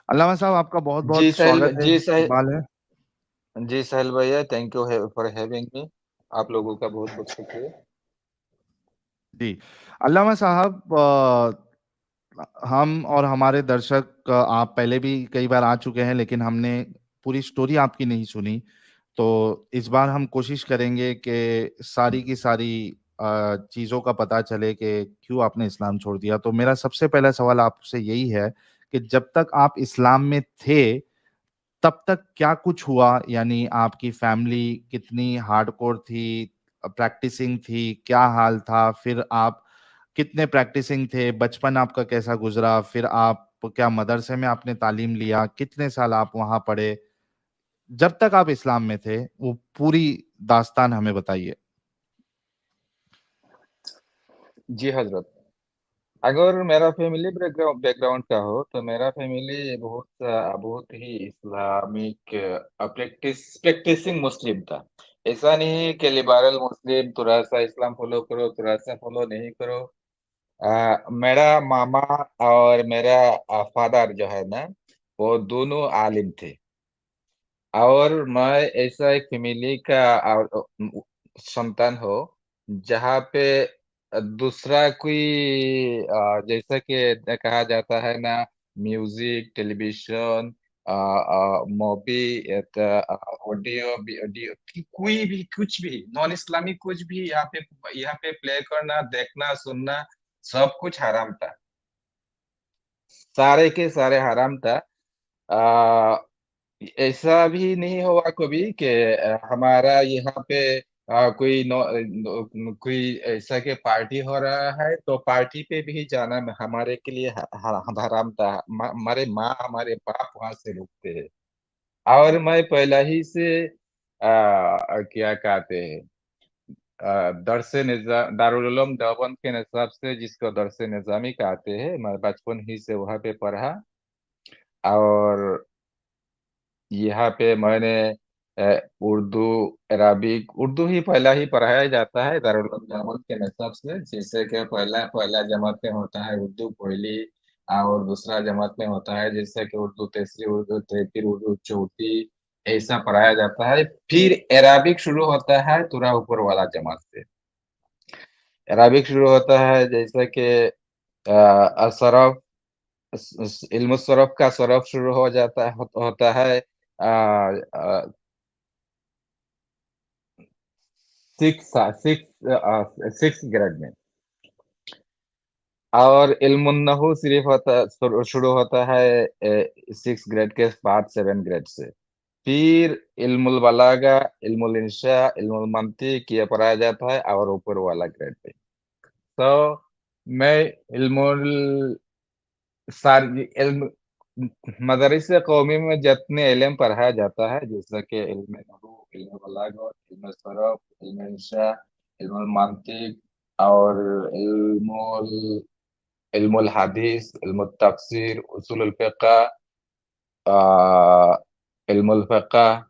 अल्लामा साहब, आपका बहुत जी बहुत साहिल स्वागत है, जी साहिल इकबाल है। जी साहिल भैया, thank you for having me. आप लोगों का बहुत बहुत शुक्रिया। जी। अल्लामा साहब, हम और हमारे दर्शक, आप पहले भी कई बार आ चुके हैं, लेकिन हमने पूरी स्टोरी आपकी नहीं सुनी। तो इस बार हम कोशिश करेंगे कि सारी की सारी चीज़ों का पता चले कि क्यों आपने इस्लाम छोड़ दिया। तो मेरा सबसे पहला सवाल आपसे यही है कि जब तक आप इस्लाम में थे, तब तक क्या कुछ हुआ? यानी आपकी फैमिली कितनी हार्डकोर थी, प्रैक्टिसिंग थी, क्या हाल था? फिर आप कितने प्रैक्टिसिंग थे? बचपन आपका कैसा गुजरा? फिर आप क्या मदरसे में आपने तालीम लिया? कितने साल आप वहां पढ़े? जब तक आप इस्लाम में थे, वो पूरी दास्तान हमें बताइए। जी हजरत, अगर मेरा फैमिली बैकग्राउंड बैकग्राउंड का हो तो मेरा फैमिली बहुत ही इस्लामिक प्रैक्टिसिंग मुस्लिम था। ऐसा नहीं है कि लिबरल मुस्लिम थोड़ा सा इस्लाम फॉलो करो, थोड़ा सा फॉलो नहीं करो। मेरा मामा और मेरा फादर जो है ना, वो दोनों आलिम थे। और मैं ऐसा एक फैमिली का संतान हो जहाँ पे दूसरा कोई जैसा कि कहा जाता है ना, music, television, movie, audio audio कोई भी कुछ भी नॉन इस्लामिक कुछ भी यहाँ पे प्ले करना, देखना, सुनना, सब कुछ हराम था। सारे के सारे हराम था। आ, ऐसा भी नहीं हुआ कभी कि हमारा यहाँ पे कोई ऐसा के पार्टी हो रहा है तो पार्टी पे भी जाना हमारे के लिए हराम था। हमारे माँ, हमारे बाप वहां से रुकते हैं। और मैं पहला ही से क्या कहते हैं, दरसे निजाम दारुल उलूम देवबंद के निसाब से, जिसको दरसे निजामी कहते हैं, मैं बचपन ही से वहाँ पे पढ़ा। और यहाँ पे मैंने उर्दू, अरबिक, उर्दू ही पहला ही पढ़ाया जाता है दारुल उलूम देवबंद के हिसाब से। जैसे कि पहला पहला जमात में होता है उर्दू पहली, और दूसरा जमात में होता है जैसे कि उर्दू तीसरी, उर्दू तृतीय, उर्दू चौथी, ऐसा पढ़ाया जाता है। फिर अरबिक शुरू होता है थोड़ा ऊपर वाला जमात से। अरबिक शुरू होता है जैसे कि असरफ, इल्म सरफ का सरफ शुरू हो जाता है, होता है सिक्स सिक्स ग्रेड में। और इल्मुन नहू सिर्फ शुरू होता है सिक्स ग्रेड के बाद, सेवन ग्रेड से। फिर इल्मुल बलागा, इल्मुल इंशा, इल्मुल मंतिक ये पढ़ाया जाता है और ऊपर वाला ग्रेड पे। तो मैं इल्मुल सारी इल्म मदरस कौमी में जितने इल्म पढ़ाया जाता है, जैसे कि इल्म नहू, इल्म बलागत, इल्म सरफ, इल्म इंशा, इल्म मंतिक, और इल्मुल इल्मुल हदीस, इल्मुल तफसीर, उसूलुल फिक़ह, इल्मुल फिक़ह,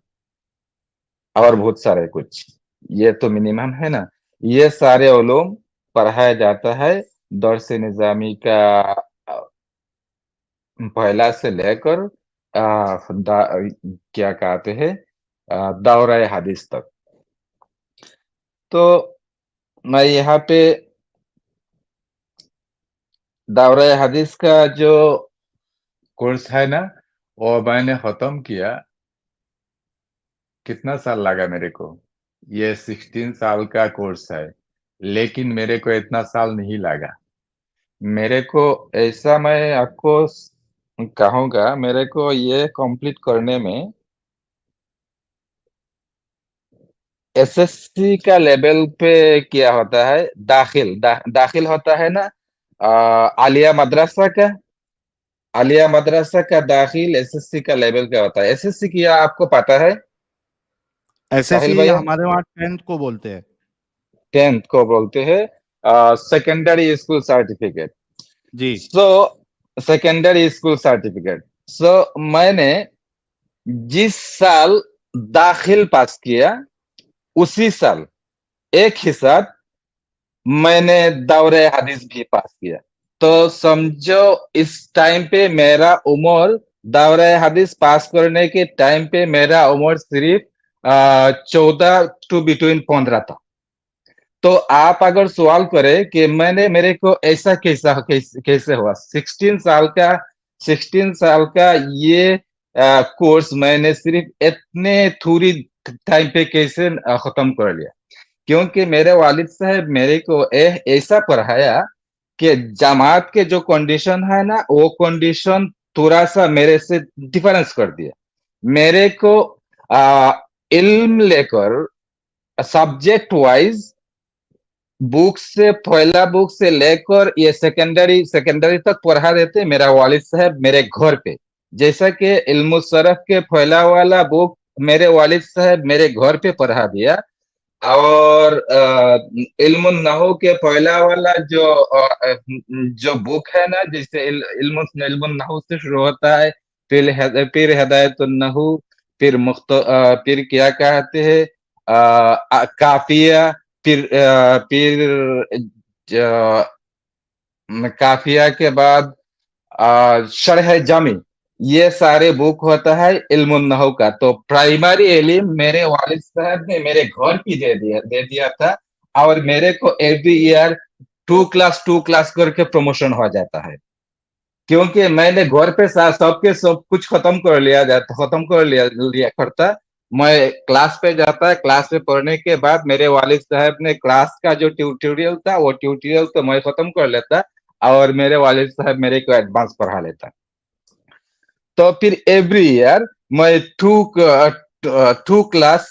और बहुत सारे कुछ। ये तो मिनिमम है ना। ये सारे उलूम पढ़ाया जाता है दौर से निजामी का पहला से लेकर क्या कहते हैं, दौरा हदीस तक। तो मैं यहाँ पे दौरा हदीस का जो कोर्स है ना, वो मैंने खत्म किया। कितना साल लगा मेरे को? ये 16 साल का कोर्स है, लेकिन मेरे को इतना साल नहीं लगा। मेरे को ऐसा, मैं आपको कहूँगा, मेरे को ये कंप्लीट करने में एसएससी का लेवल पे क्या होता है, दाखिल होता है ना, आलिया मद्रसा का। आलिया मद्रसा का दाखिल एसएससी का लेवल का होता है। एसएससी किया आपको पता है साहिल एसएससी भैया? हमारे वहाँ 10th को बोलते हैं। 10th को बोलते हैं सेकेंडरी स्कूल सर्टिफिकेट। जी। So secondary school certificate. So मैंने जिस साल दाखिल पास किया, उसी साल एक ही साथ मैंने दौरे हदीस भी पास किया। तो समझो इस टाइम पे मेरा उम्र दावरा हदीस पास करने के टाइम पे मेरा उम्र सिर्फ 14 टू बिटवीन 15 था। तो आप अगर सवाल करें कि मेरे को ऐसा कैसे हुआ, 16 साल का ये कोर्स मैंने सिर्फ इतने थोड़ी टाइम पे कैसे खत्म कर लिया। क्योंकि मेरे वालिद साहब मेरे को ऐसा पढ़ाया कि जमात के जो कंडीशन है ना, वो कंडीशन थोड़ा सा मेरे से डिफरेंस कर दिया। मेरे को आ, इल्म लेकर सब्जेक्ट वाइज पहला बुक से लेकर ये सेकेंडरी तक पढ़ा देते मेरा वालिद साहब मेरे घर पे। जैसा कि इल्म शरफ के पहला वाला बुक मेरे वालिद साहब मेरे घर पे पढ़ा दिया, और इल्म नहू के पहला वाला जो बुक है ना, जिससे इल्म नहू से शुरू होता है, फिर हिदायतुन नहू, फिर क्या कहते हैं, काफिया, फिर काफिया के बाद शरह जामी, ये सारे बुक होता है इल्मुन नहू का। तो प्राइमरी इल्म मेरे वालिद साहब ने मेरे घर की दे दिया था। और मेरे को एवरी ईयर टू क्लास करके प्रमोशन हो जाता है, क्योंकि मैंने घर पे सबके सब कुछ खत्म कर लिया करता। मैं क्लास पे जाता, क्लास पे पढ़ने के बाद मेरे वालिद साहब ने क्लास का जो ट्यूटोरियल था, वो ट्यूटोरियल तो मैं खत्म कर लेता, और मेरे वालिद साहब मेरे को एडवांस पढ़ा लेता। तो फिर एवरी ईयर मैं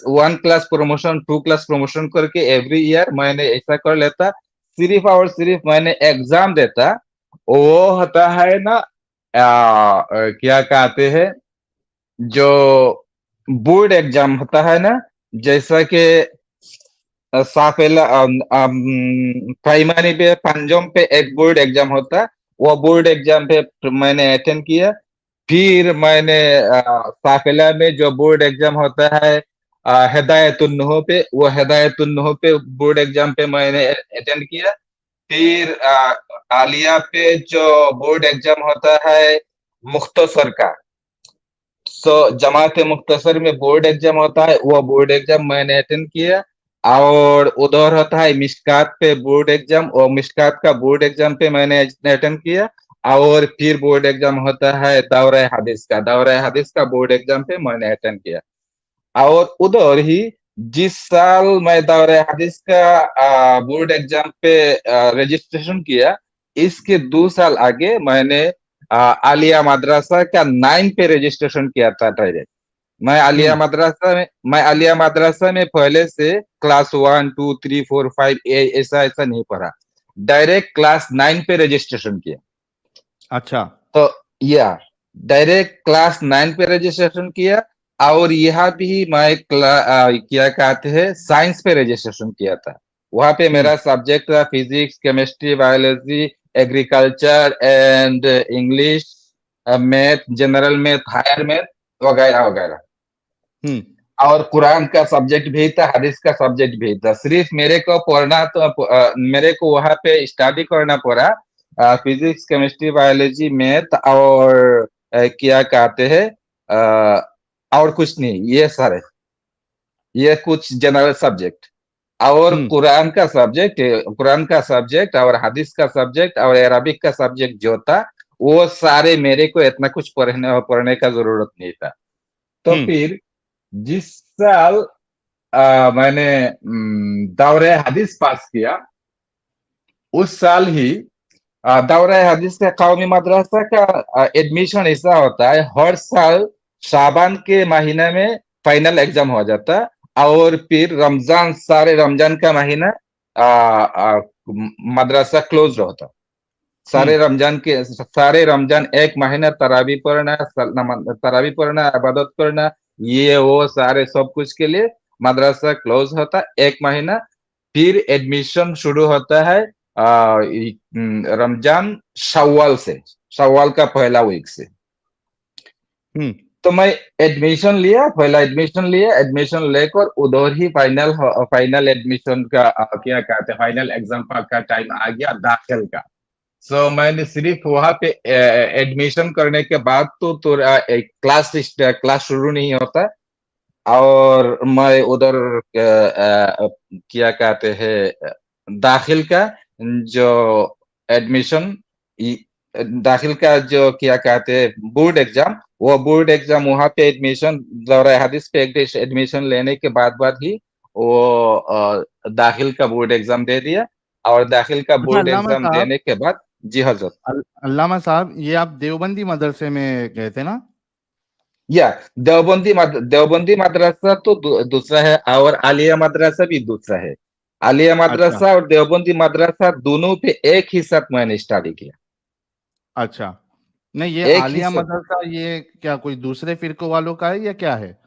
one class promotion, two class promotion करके एवरी ईयर मैंने ऐसा कर लेता। सिर्फ और सिर्फ मैंने एग्जाम देता, वो होता है ना, क्या कहते हैं, जो बोर्ड एग्जाम होता है ना, जैसा कि साफेला प्राइमरी पे पंजम पे एक बोर्ड एग्जाम होता, वो बोर्ड एग्जाम पे मैंने अटेंड किया। फिर मैंने साफिला में जो बोर्ड एग्जाम होता है हिदायतुन्नहू पे, वो हिदायतुन्नहू पे बोर्ड एग्जाम पे मैंने अटेंड किया। फिर आलिया पे जो बोर्ड एग्जाम होता है मुख्तसर का, सो जमात मुख्तसर में बोर्ड एग्जाम होता है, वो बोर्ड एग्जाम मैंने अटेंड किया। और उधर होता है मिशकात पे बोर्ड एग्जाम, और मिशकात का बोर्ड एग्जाम पे मैंने अटेंड किया। और फिर बोर्ड एग्जाम होता है दौरा हदीस का बोर्ड एग्जाम पे मैंने अटेंड किया। और उधर ही जिस साल मैं दौरा हदीस का बोर्ड एग्जाम पे रजिस्ट्रेशन किया, इसके 2 साल आगे मैंने आलिया मदरसा का 9 पे रजिस्ट्रेशन किया था डायरेक्ट। हम्म। मैं आलिया मदरसा में पहले से क्लास 1 2 3 4 5 ऐसा ऐसा नहीं पढ़ा, डायरेक्ट क्लास 9 पे रजिस्ट्रेशन किया। अच्छा। तो या डायरेक्ट क्लास 9 पे रजिस्ट्रेशन किया। और यहाँ भी मैं क्या कहते हैं, साइंस पे रजिस्ट्रेशन किया था। वहां पे हम्म। मेरा सब्जेक्ट था physics, chemistry, biology, agriculture and English, math, general math, higher math, वगैरह वगैरह। हम्म। और कुरान का सब्जेक्ट भी था, हदीस का सब्जेक्ट भी था। सिर्फ मेरे को पढ़ना तो मेरे को वहां पे स्टडी करना पड़ा फिजिक्स, केमिस्ट्री, बायोलॉजी, मैथ, और क्या कहते हैं, और कुछ नहीं, ये सारे, ये कुछ जनरल सब्जेक्ट। और हम्म। कुरान का सब्जेक्ट और हदीस का सब्जेक्ट और अरबिक का सब्जेक्ट जो था, वो सारे मेरे को इतना कुछ पढ़ने का जरूरत नहीं था। तो हम्म। फिर जिस साल मैंने दौरे हदीस पास किया, उस साल ही दौरे हदीस का कौमी मदरसा का एडमिशन ऐसा होता है, हर साल शाबान के महीने में फाइनल एग्जाम हो जाता। और फिर सारे रमजान का महीना आ, आ, मदरसा क्लोज रहता। हम्म। सारे रमजान एक महीना तरावी पढ़ना, इबादत करना, ये वो सारे सब कुछ के लिए मदरसा क्लोज होता एक महीना। फिर एडमिशन शुरू होता है रमजान शव्वाल का पहला वीक से। हम्म। तो मैं एडमिशन लिया, एडमिशन लेकर उधर ही फाइनल एडमिशन का क्या कहते हैं, फाइनल एग्जाम का टाइम आ गया दाखिल का। सो मैंने सिर्फ वहां पे एडमिशन करने के बाद तो क्लास शुरू नहीं होता। और मैं उधर क्या कहते हैं दाखिल का जो एडमिशन, दाखिल का जो क्या कहते हैं बोर्ड एग्जाम, वो बोर्ड एग्जाम वहां पे एडमिशन दौरा हदीस पे एडमिशन लेने के बाद ही वो दाखिल का बोर्ड एग्जाम दे दिया। और दाखिल का अच्छा बोर्ड अल्लामा एग्जाम साहब, देने के बाद, जी हजरत। अल्लामा साहब, ये आप देवबंदी मदरसे में गए थे ना? या देवबंदी मदरसा तो दूसरा है, और आलिया मदरसा भी दूसरा है। आलिया अच्छा मदरसा और देवबंदी मदरसा दोनों पे एक ही साथ मैंने स्टडी किया। अच्छा। नहीं, ये एक ही आलिया साथ। मदरसा ये क्या कोई दूसरे फिरकों वालों का है या क्या है?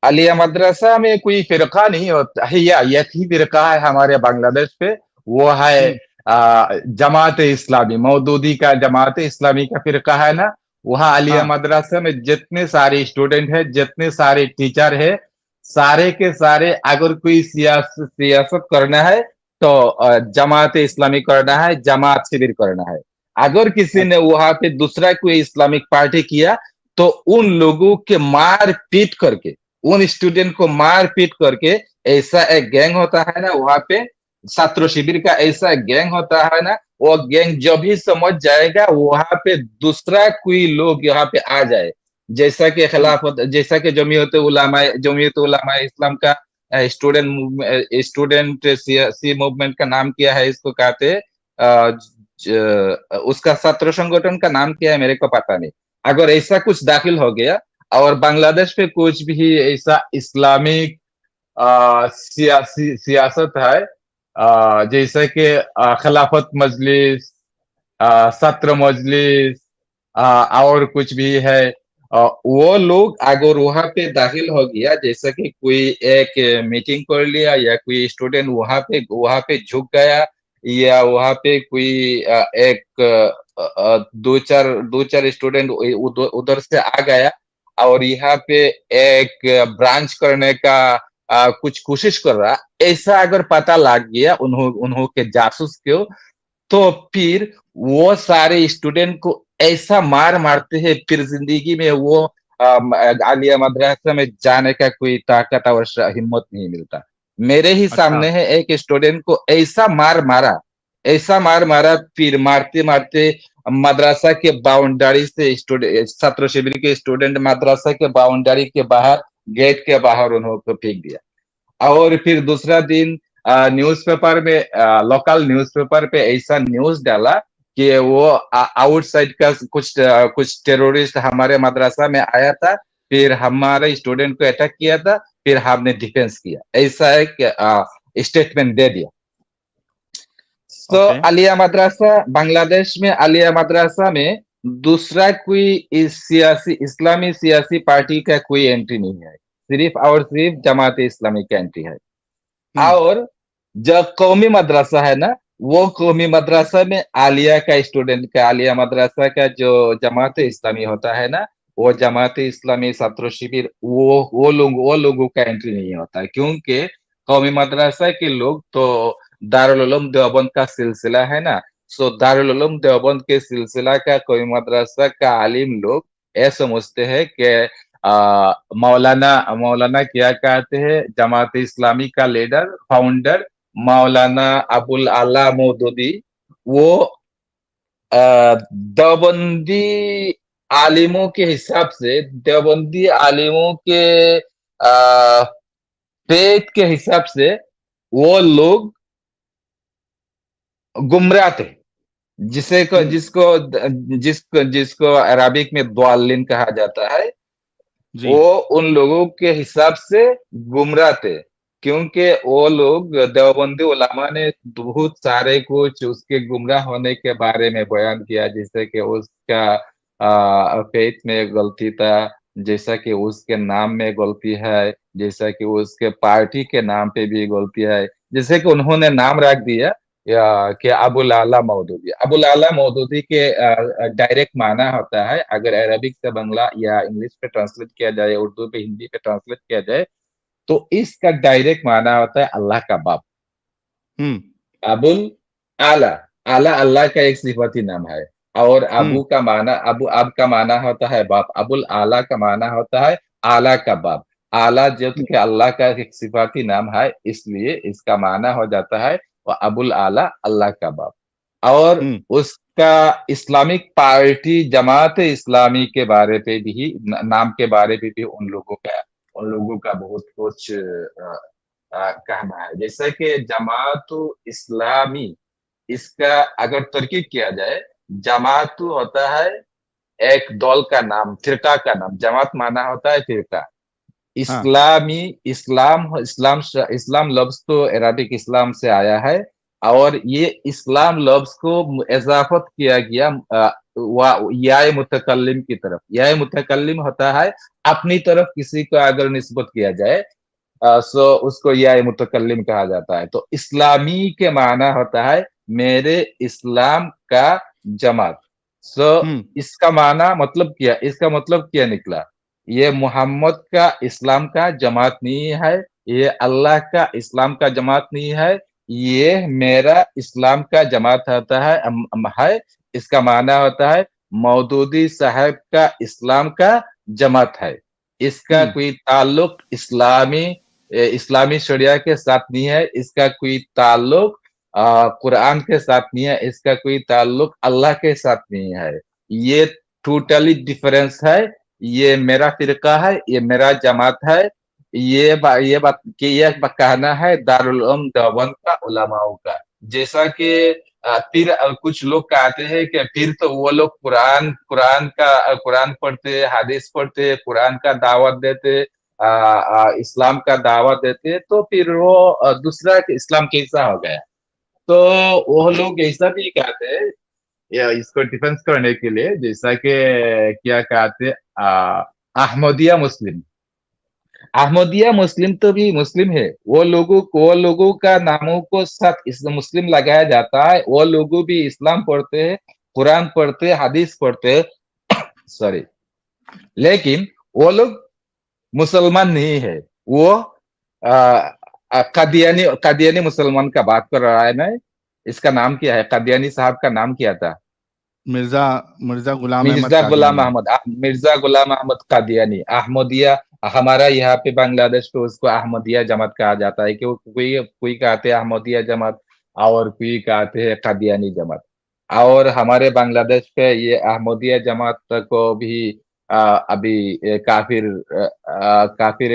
आलिया मदरसा में कोई फिरका नहीं होता है, या एक ही फिरका है हमारे बांग्लादेश पे। वो है हम्म। जमात इस्लामी, मौदूदी का जमात इस्लामी का फिरका है ना। वहाँ आलिया हाँ। मदरसा में जितने सारे स्टूडेंट हैं, जितने सारे टीचर है, सारे के सारे अगर कोई सियासत करना है तो जमात इस्लामी करना है, जमात शिविर करना है। अगर किसी ने अच्छा वहां पे दूसरा कोई इस्लामिक पार्टी किया तो उन लोगों के मार पीट करके, उन स्टूडेंट को मार पीट करके, ऐसा एक गैंग होता है ना वहां पे, छात्र शिविर का ऐसा गैंग होता है ना, वो गैंग जब भी समझ जाएगा वहां पे दूसरा कोई लोग यहाँ पे आ जाए, जैसा कि हम्म, खिलाफत, जैसा कि जमीयत उलमा इस्लाम का स्टूडेंट स्टूडेंट सी मूवमेंट का नाम क्या है, इसको कहते हैं उसका छात्र संगठन का नाम क्या है मेरे को पता नहीं। अगर ऐसा कुछ दाखिल हो गया और बांग्लादेश पे कुछ भी ऐसा इस्लामिक सियासत है, जैसे कि खिलाफत मजलिस, सत्र मजलिस, और कुछ भी है, वो लोग अगर वहां पे दाखिल हो गया, जैसे कि कोई एक मीटिंग कर लिया या कोई स्टूडेंट वहां पे झुक गया, या वहां पे कोई एक दो चार स्टूडेंट उधर उधर से आ गया और यहाँ पे एक ब्रांच करने का कुछ कोशिश कर रहा, ऐसा अगर पता लग गया उन्हों उन्हों के जासूस को, तो फिर वो सारे स्टूडेंट को ऐसा मार मारते हैं, फिर जिंदगी में वो आलिया मदरसा में जाने का कोई ताकत और हिम्मत नहीं मिलता। मेरे ही अच्छा सामने है एक स्टूडेंट को ऐसा मार मारा, फिर मारते मारते मदरसा के बाउंड्री से स्टूडेंट, छात्र शिविर के स्टूडेंट मदरसा के बाउंड्री के बाहर, गेट के बाहर उन्होंने फेंक दिया। और फिर दूसरा दिन न्यूज़पेपर में, लोकल न्यूज़पेपर पे ऐसा न्यूज़ डाला कि वो आउटसाइड का कुछ टेररिस्ट हमारे मदरसा में आया था, फिर हमारे स्टूडेंट को अटैक किया था, फिर हमने डिफेंस किया, ऐसा एक स्टेटमेंट दे दिया। तो ओके। आलिया मदरसा, बांग्लादेश में आलिया मदरसा में दूसरा कोई इस सियासी इस्लामी सियासी पार्टी का कोई एंट्री नहीं है, सिर्फ और सिर्फ जमात इस्लामी का एंट्री है। हम्म। और जो कौमी मदरसा है ना, वो कौमी मदरसा में आलिया का स्टूडेंट का, आलिया मदरसा का जो जमात इस्लामी होता है ना, वो जमात इस्लामी छात्र शिविर, वो लोगों का एंट्री नहीं होता है, क्योंकि कौमी मदरसा के लोग तो दारुल उलूम देवबंद का सिलसिला है ना। सो दारुल उलूम देवबंद के सिलसिला का कौमी मदरसा का आलिम लोग ये समझते हैं कि मौलाना मौलाना क्या कहते हैं, जमात इस्लामी का लीडर फाउंडर मौलाना अबुल आला मौदूदी, वो देवबंदी आलिमों के हिसाब से, देवबंदी आलिमों के फेथ के हिसाब से वो लोग गुमराह थे, जिसे को हम्म। जिसको जिसको जिसको अरबिक में द्वालिन कहा जाता है, जी। वो उन लोगों के हिसाब से गुमराह थे। क्योंकि वो लोग देवबंदी उलमा ने बहुत सारे कुछ उसके गुमराह होने के बारे में बयान किया, जैसे कि उसका फेथ में गलती था, जैसा कि उसके नाम में गलती है, जैसा कि उसके पार्टी के नाम पे भी गलती है, जैसे कि उन्होंने नाम रख दिया या कि अबुल आला मौदूदी। अबुल आला मौदूदी के डायरेक्ट माना होता है, अगर अरबिक से बंगला या इंग्लिश पे ट्रांसलेट किया जाए, उर्दू पे हिंदी पे ट्रांसलेट किया जाए, तो इसका डायरेक्ट माना होता है अल्लाह का बाप, हम्म। अबुल आला। आला अल्लाह का एक सिफाती नाम है। और हम्म। अबू का माना, अब का माना होता है बाप, अबुल आला का माना होता है आला का बाप। आला जो कि अल्लाह का एक सिफाती नाम है, इसलिए इसका माना हो जाता है वो अबुल आला, अल्लाह का बाप। और हम्म। उसका इस्लामिक पार्टी जमात इस्लामी के बारे पे भी, नाम के बारे पे भी उन लोगों का बहुत कुछ कहना है। जैसे कि जमात इस्लामी, इसका अगर तरकीब किया जाए, जमात होता है एक दल का नाम, फिरका का नाम। जमात माना होता है फिरका। हाँ। इस्लामी, इस्लाम लफ्ज तो अरबिक इस्लाम से आया है। और ये इस्लाम लफ्ज को इजाफत किया गया याय मुतकल्लिम की तरफ। याय मुतकल्लिम होता है अपनी तरफ किसी को अगर निस्बत किया जाए, सो उसको याय मुतकल्लिम कहा जाता है। तो इस्लामी के माना होता है मेरे इस्लाम का जमात। सो हम्म। इसका मतलब क्या निकला? ये मोहम्मद का इस्लाम का जमात नहीं है, ये अल्लाह का इस्लाम का जमात नहीं है, ये मेरा इस्लाम का जमात होता है, है। इसका माना होता है मौदूदी साहब का इस्लाम का जमात है। इसका हम्म। कोई ताल्लुक इस्लामी शरिया के साथ नहीं है, इसका कोई ताल्लुक कुरान के साथ नहीं है, इसका कोई ताल्लुक अल्लाह के साथ नहीं है। ये टोटली डिफरेंस है। ये मेरा फिरका है, ये मेरा जमात है। ये बात कहना है दारुल उलूम देवबंद का उलमाओं का। जैसा कि फिर कुछ लोग कहते हैं कि फिर तो वो लोग कुरान पढ़ते, हदीस पढ़ते, कुरान का दावत देते, इस्लाम का दावत देते, तो फिर वो दूसरा इस्लाम कैसा हो गया? तो वो लोग ऐसा भी कहते हैं, या इसको डिफेंस करने के लिए, जैसा कि क्या कहते हैं, अहमदिया मुस्लिम। अहमदिया मुस्लिम तो भी मुस्लिम है। वो लोगों का नामों को साथ इस मुस्लिम लगाया जाता है। वो लोगों भी इस्लाम पढ़ते हैं, कुरान पढ़ते हैं, हदीस पढ़ते हैं, सॉरी, लेकिन वो लोग मुसलमान नहीं है। वो कादियानी कादियानी मुसलमान का बात कर रहा है मैं। इसका नाम क्या है? कादियानी साहब का नाम क्या था? मिर्जा मिर्जा गुलाम अहमद कादियानी। मिर्जा गुलाम अहमद कादियानी, अहमदिया। हमारा यहाँ पे बांग्लादेश पे उसको अहमदिया जमात कहा जाता है। क्यों? कोई कोई कहते हैं अहमदिया जमात, और कोई कहते हैं कादियानी जमात। और हमारे बांग्लादेश पे ये अहमदिया जमात को भी अभी काफिर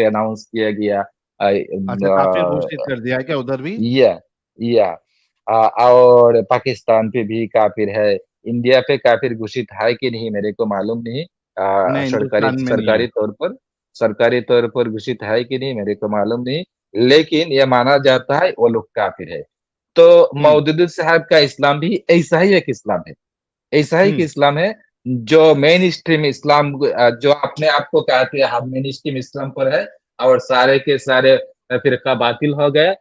अनाउंस किया गया। अच्छा, काफिर घोषित कर दिया है क्या उधर भी? या या और पाकिस्तान पे भी काफिर है। इंडिया पे काफिर घोषित है कि नहीं मेरे को मालूम नहीं। नहीं, सरकारी हिंदुस्तान में नहीं है। सरकारी तौर पर घोषित है कि नहीं मेरे को मालूम नहीं। लेकिन यह माना जाता है वो लोग काफिर है। तो हम्म। मौदूद साहब का इस्लाम भी ऐसा ही एक इस्लाम है। ऐसा ही कि हम्म। इस्लाम है जो मेन स्ट्रीम इस्लाम, जो अपने आप को कहते हैं हम मेन स्ट्रीम इस्लाम पर है, और सारे के सारे फिरका बातिल हो गए।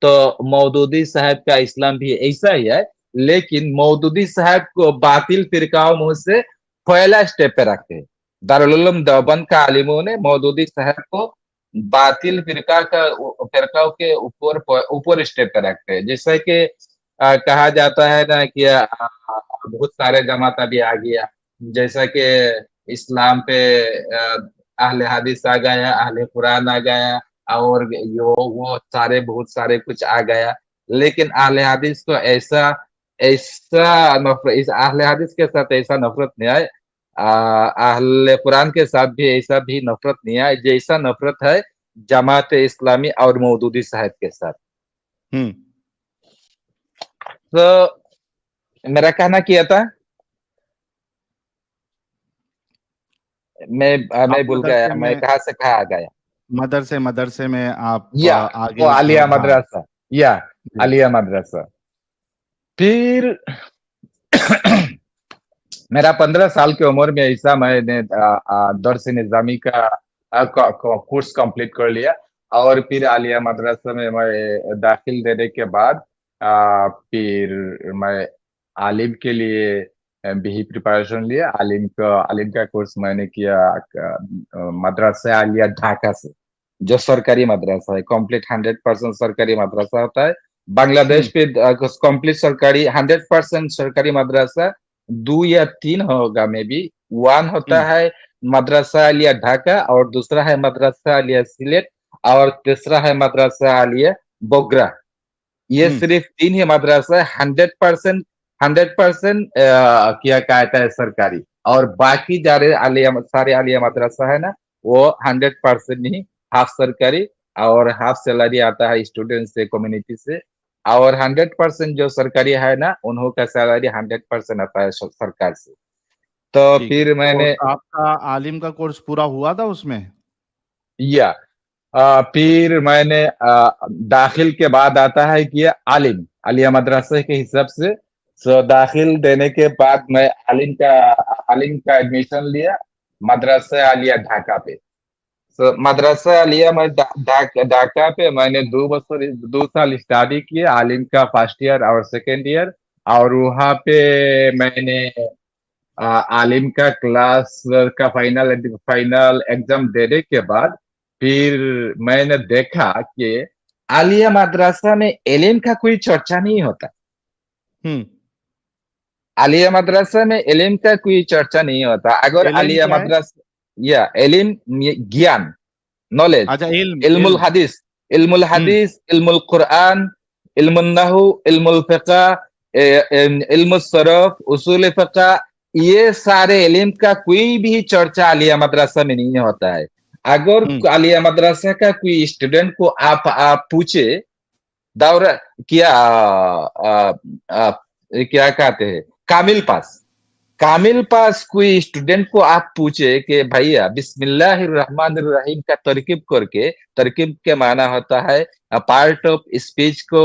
तो मौदूदी साहब का इस्लाम भी ऐसा ही है। लेकिन मौदूदी साहब को बातिल फिरकाओं में से पहला स्टेप पे रखते हैं। दारुल उलूम देवबंद का आलिमों ने मौदूदी साहब को बातिल फिरकाओं के ऊपर ऊपर स्टेप पे रखते हैं। जैसे कि कहा जाता है ना कि बहुत सारे जमात अभी आ गया। जैसा कि इस्लाम पे अहले हदीस आ गया, अहले कुरान आ गया, और यो वो सारे बहुत सारे कुछ आ गया। लेकिन अहले हदीस को ऐसा ऐसा नफरत, इस अहले हदीस के साथ ऐसा नफरत नहीं है। अहले कुरान के साथ भी ऐसा भी नफरत नहीं है जैसा नफरत है जमात इस्लामी और मौदूदी साहब के साथ। हम्म। तो मेरा कहना क्या था? मैं आप भूल मदरसे गया, मैं में कहाँ से कहाँ आ गया। मदरसे में आप या वो आगे जो, आलिया हाँ। मदरसा, या जी। आलिया मदरसा। फिर मेरा 15 साल की उम्र में ऐसा मैंने दर्स निजामी का कोर्स कंप्लीट कर लिया। और फिर आलिया मदरसा में मैं दाखिल देने के बाद फिर मैं आलिम के लिए भी प्रिपरेशन लिया। आलिम का कोर्स मैंने किया मदरसा आलिया ढाका से, जो सरकारी मदरसा है, कंप्लीट 100% सरकारी मदरसा होता है। बांग्लादेश पे कंप्लीट सरकारी 100% सरकारी मदरसा 2 या 3 होगा मे बी। वन होता हम्म। है मदरसा आलिया ढाका, और दूसरा है मदरसा आलिया सिलेट, और तीसरा है मदरसा आलिया बोगरा। ये हम्म। सिर्फ 3 ही मदरसा है 100%, 100% क्या कहता है सरकारी। और बाकी सारे आलिया मदरसा है ना, वो 100% ही हाफ सरकारी, और हाफ सैलरी आता है स्टूडेंट से, कम्युनिटी से। और 100% जो सरकारी है ना, उन्हों का सैलरी 100% आता है सरकार से। तो ठीक है, फिर तो मैंने, आपका आलिम का कोर्स पूरा हुआ था उसमें? या फिर मैंने दाखिल के बाद आता है कि आलिम आलिया मदरसे के हिसाब से। दाखिल देने के बाद मैं आलिम का एडमिशन लिया मदरसा आलिया ढाका पे। मदरसा आलिया मैं ढाका पे मैंने 2 साल स्टडी किया, आलिम का फर्स्ट ईयर और सेकेंड ईयर। और वहाँ पे मैंने आलिम का क्लास का फाइनल फाइनल एग्जाम देने के बाद फिर मैंने देखा कि आलिया मदरसा में एलिम का कोई चर्चा नहीं होता। हम्म। आलिया मदरसा में एलिम का कोई चर्चा नहीं होता। अगर एलेम आलिया क्या है? मदरसा, या एलिम ज्ञान, नॉलेज, अच्छा, इल्म इल्मुल इल्म। हदीस, इल्मुल हम्म। हदीस, इल्मुल कुरान, इल्मुल नहू, इल्मुल फिक़ह, इल्मुल सरफ, उसूल फिक़ह, ये सारे इल्म का कोई भी चर्चा आलिया मदरसा में नहीं होता है। अगर हम्म। आलिया मदरसा का कोई स्टूडेंट को आप पूछे दौरा क्या क्या कहते हैं, कामिल पास, कामिल पास कोई स्टूडेंट को आप पूछे कि भैया बिस्मिल्लाहिर्रहमानिर्रहीम का तरकीब करके, तरकीब के माना होता है पार्ट ऑफ स्पीच को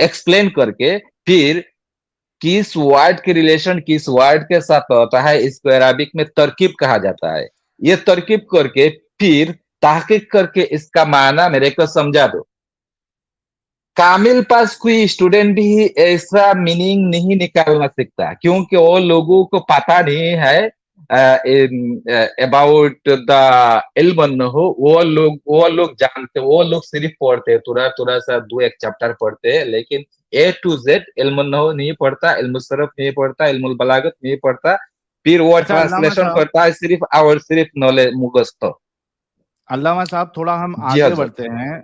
एक्सप्लेन करके, फिर किस वर्ड के रिलेशन किस वर्ड के साथ होता है, इसको अरबिक में तरकीब कहा जाता है। ये तरकीब करके फिर तहकीक करके इसका माना मेरे को समझा दो। कामिल पास कोई स्टूडेंट भी ऐसा मीनिंग नहीं निकालना सीखता, क्योंकि वो लोगों को पता नहीं है अबाउट द इल्म हो। वो लोग जानते, वो लोग सिर्फ पढ़ते, थोड़ा थोड़ा सा 2 एक चैप्टर पढ़ते हैं, लेकिन A to Z इल्म हो नहीं पढ़ता, इल्म सरफ नहीं पढ़ता, इल्मुल बलागत नहीं पढ़ता। फिर वो अच्छा अल्लामा ट्रांसलेशन साहब, करता है सिर्फ और सिर्फ नॉलेज मुगस्त। अल्लामा साहब, थोड़ा हम जी आगे हजरत। बढ़ते हैं।